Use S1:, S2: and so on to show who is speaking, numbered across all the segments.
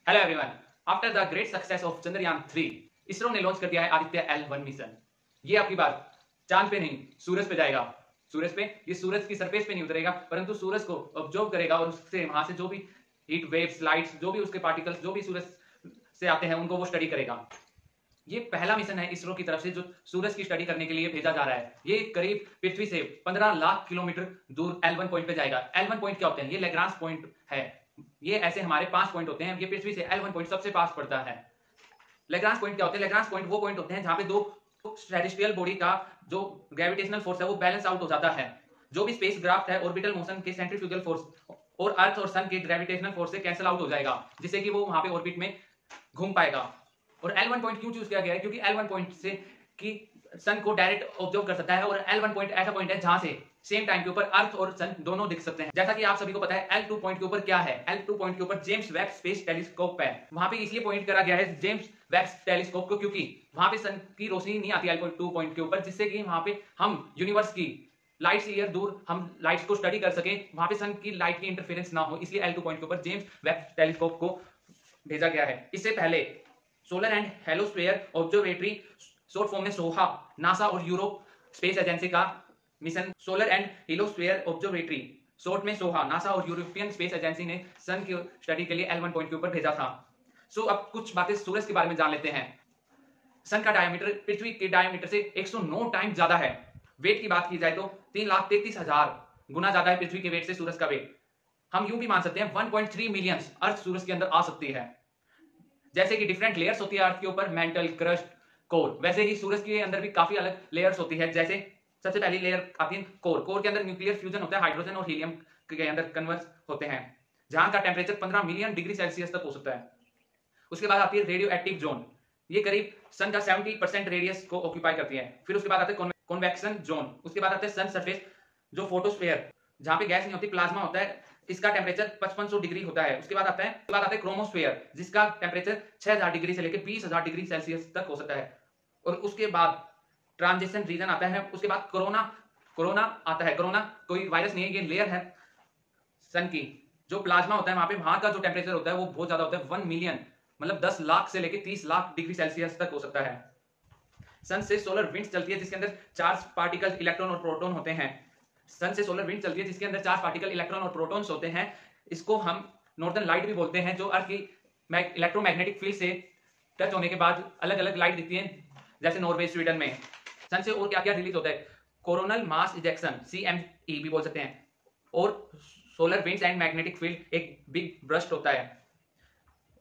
S1: Hello everyone. After the great success of Chandrayaan 3, ISRO ने launch कर दिया है आदित्य L1 मिशन। ये आपकी बात चांद पे नहीं, सूरज पे जाएगा। सूरज पे, ये सूरज की सरफेस पे नहीं उतरेगा, परंतु सूरज को ऑब्जर्व करेगा और उससे वहां से जो भी हीट वेव्स, लाइट्स, जो भी उसके पार्टिकल्स जो भी सूरज से आते हैं उनको वो स्टडी करेगा। ये पहला मिशन है इसरो की तरफ से जो सूरज की स्टडी करने के लिए भेजा जा रहा है। ये करीब पृथ्वी से 15 लाख किलोमीटर दूर L1 पॉइंट पे जाएगा। L1 पॉइंट क्या होते हैं? ये लैग्रांज पॉइंट है। ये ऐसे हमारे 5 पॉइंट होते हैं, ये पृथ्वी से L1 पॉइंट सबसे पास पड़ता है। लैग्रांज पॉइंट क्या होते हैं? लैग्रांज पॉइंट वो पॉइंट होते हैं जहां पे दो सेलेस्टियल बॉडी का जो ग्रेविटेशनल फोर्स है वो बैलेंस आउट हो जाता है। जो भी स्पेस क्राफ्ट है ऑर्बिटल मोशन के सेंट्रीफ्यूगल फोर्स और अर्थ और सन के ग्रेविटेशनल फोर्स से कैंसिल आउट हो जाएगा, जिससे कि वो वहां पे ऑर्बिट में घूम पाएगा। और L1 पॉइंट क्यों चूज किया गया है? क्योंकि L1 पॉइंट से कि सन को डायरेक्ट ऑब्जर्व कर सकता है और L1 पॉइंट ऐसा पॉइंट है जहां से सेम टाइम के ऊपर अर्थ और सन दोनों दिख सकते हैं। जैसा कि आप सभी को पता है L2 पॉइंट के ऊपर क्या है? L2 पॉइंट के ऊपर जेम्स वेब स्पेस टेलीस्कोप है। वहां पे इसलिए पॉइंट करा गया है जेम्स वेब टेलीस्कोप को, क्योंकि वहां पे सन की रोशनी नहीं आती L2 पॉइंट के ऊपर, जिससे कि वहां पे हम यूनिवर्स की लाइट्स ईयर दूर हम लाइट्स को स्टडी कर सके, वहां पे सन की लाइट की इंटरफेरेंस ना हो। इसलिए L2 पॉइंट के ऊपर जेम्स वेब टेलीस्कोप को भेजा गया है। इससे पहले solar and heliosphere observatory, short form में सोहा, नासा और यूरोप स्पेस एजेंसी का mission solar and heliosphere observatory, short में सोहा, नासा और यूरोपियन स्पेस एजेंसी ने सन की स्टडी के लिए L1 पॉइंट के ऊपर भेजा था। अब कुछ बातें सूरज के बारे में जान लेते हैं। सन का डायमीटर पृथ्वी के डायमीटर से 109 टाइम ज्यादा है। वेट की बात की जाए तो 3,33,000 गुना ज्यादा है पृथ्वी के वेट से सूरज का वेट। हम यूं भी मान सकते हैं 1.3 मिलियन अर्थ सूरज के अंदर आ सकती है। जैसे कि डिफरेंट लेयर्स होती है अर्थ के ऊपर, मेंटल, क्रस्ट, कोर, वैसे ही सूरज के अंदर भी काफी अलग लेयर्स होती है। जैसे सबसे पहली लेयर आती है कोर। कोर के अंदर न्यूक्लियर फ्यूजन होता है, हाइड्रोजन और हीलियम के अंदर कन्वर्स होते हैं, जहां का टेम्परेचर 15 मिलियन डिग्री सेल्सियस तक हो सकता है। उसके बाद आती है रेडियो एक्टिव जोन। ये करीब सन का 70% रेडियस को ऑक्यूपाई करती है। फिर उसके बाद आते हैं कॉन्वेक्शन जोन। उसके बाद आते हैं सन सरफेस जो फोटोस्फीयर, जहां पे गैस नहीं होती, प्लाज्मा होता है, इसका टेम्परेचर 5500 डिग्री होता है। उसके बाद आता है क्रोमोस्फीयर, जिसका टेम्परेचर 6000 डिग्री से लेकर 20000 डिग्री सेल्सियस तक हो सकता है। और उसके बाद ट्रांजिशन रीजन आता है। उसके बाद कोरोना आता है। कोरोना कोई वायरस नहीं है, ये लेयर है सन की। जो प्लाज्मा होता है वहां पे, वहां का जो टेम्परेचर होता है वो बहुत ज्यादा होता है, 1 मिलियन, मतलब 10 लाख से लेकर 30 लाख डिग्री सेल्सियस तक हो सकता है। सन से सोलर विंड्स चलती है, जिसके अंदर चार्ज पार्टिकल, इलेक्ट्रॉन और प्रोटॉन होते हैं। सन से सोलर विंड चलती है जिसके अंदर चार्ज पार्टिकल, इलेक्ट्रॉन और प्रोटॉन्स होते हैं। इसको हम नॉर्दर्न लाइट भी बोलते हैं, जो अर्थ की इलेक्ट्रोमैग्नेटिक फील्ड से टच होने के बाद अलग अलग लाइट दिखती है, जैसे नॉर्वे, स्वीडन में। सन से और क्या क्या रिलीज होता है? कोरोनल मास इजेक्शन, CME भी बोल सकते हैं। और solar winds and magnetic field, एक बिग ब्रस्ट होता है।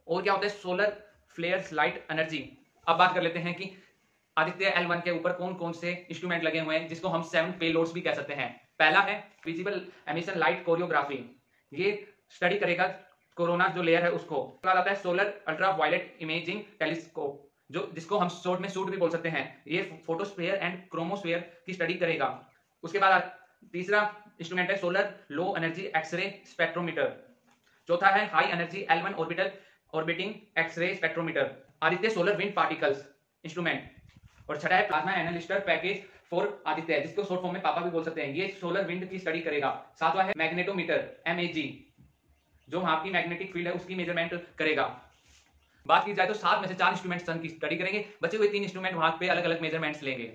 S1: और क्या होता है? Solar flares, light energy. अब बात कर लेते हैं कि आदित्य L1 के ऊपर कौन कौन से इंस्ट्रूमेंट लगे हुए हैं, जिसको हम 7 पेलोड्स भी कह सकते हैं। पहला है विजिबल एमिशन लाइट कोरियोग्राफी। ये स्टडी करेगा कोरोना जो लेयर है उसको। उसके बाद आता है solar ultraviolet imaging telescope, जो जिसको हम शॉर्ट में सूट भी बोल सकते हैं। ये फोटोस्फीयर एंड क्रोमोस्फीयर की स्टडी करेगा। उसके बाद तीसरा इंस्ट्रूमेंट है solar low energy X ray spectrometer. चौथा है high energy L1 orbiting X ray spectrometer, Aditya solar wind particles instrument. और छठा है plasma analyser package for Aditya, जिसको शॉर्ट फॉर्म में पापा भी बोल सकते हैं। ये सोलर विंड की स्टडी करेगा। सातवां है मैग्नेटोमीटर, MAG, जो वहां की मैग्नेटिक फील्ड है उसकी मेजरमेंट करेगा। बात की जाए तो 7 में से 4 इंस्ट्रूमेंट सन की स्टडी करेंगे, बचे हुए 3 इंस्ट्रूमेंट वहां पे अलग अलग मेजरमेंट्स लेंगे।